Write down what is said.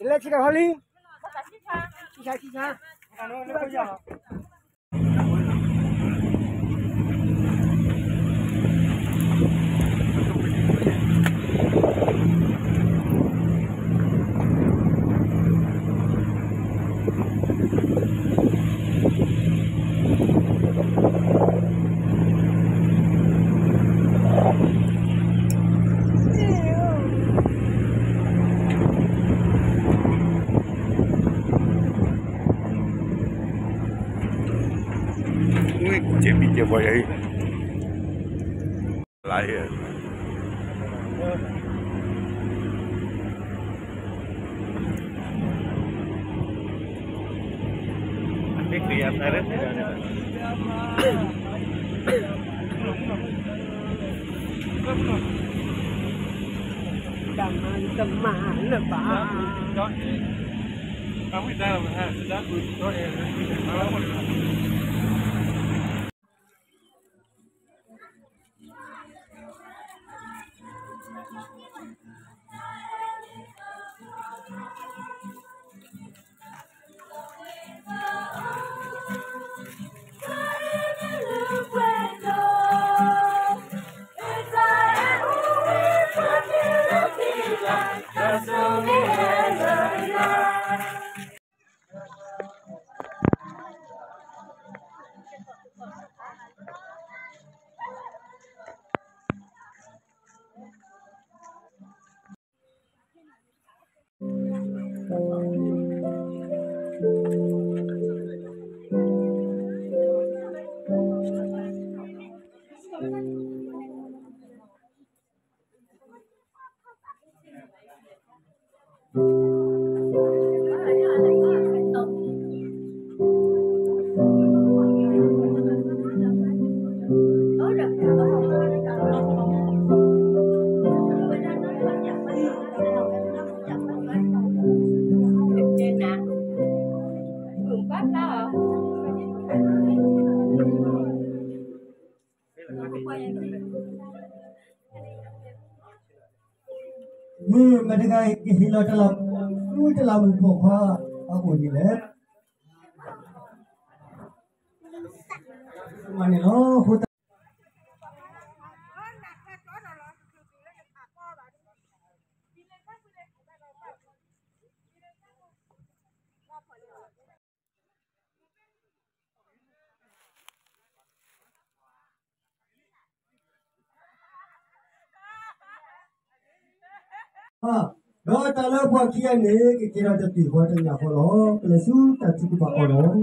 Ile chika holi? Chika. Ano ne ko ja. Chế bị chơi vậy lại biết đi ăn đây đấy Tầm là bà. Kamu dah lah, dah tu, Mereka hilang dalam buku aku ni leh. Mana lo hutan. Đó ta lấy qua kia này cái kia là chỉ qua trong nhà họ đó, lấy xuống ta chỉ có bảo đó.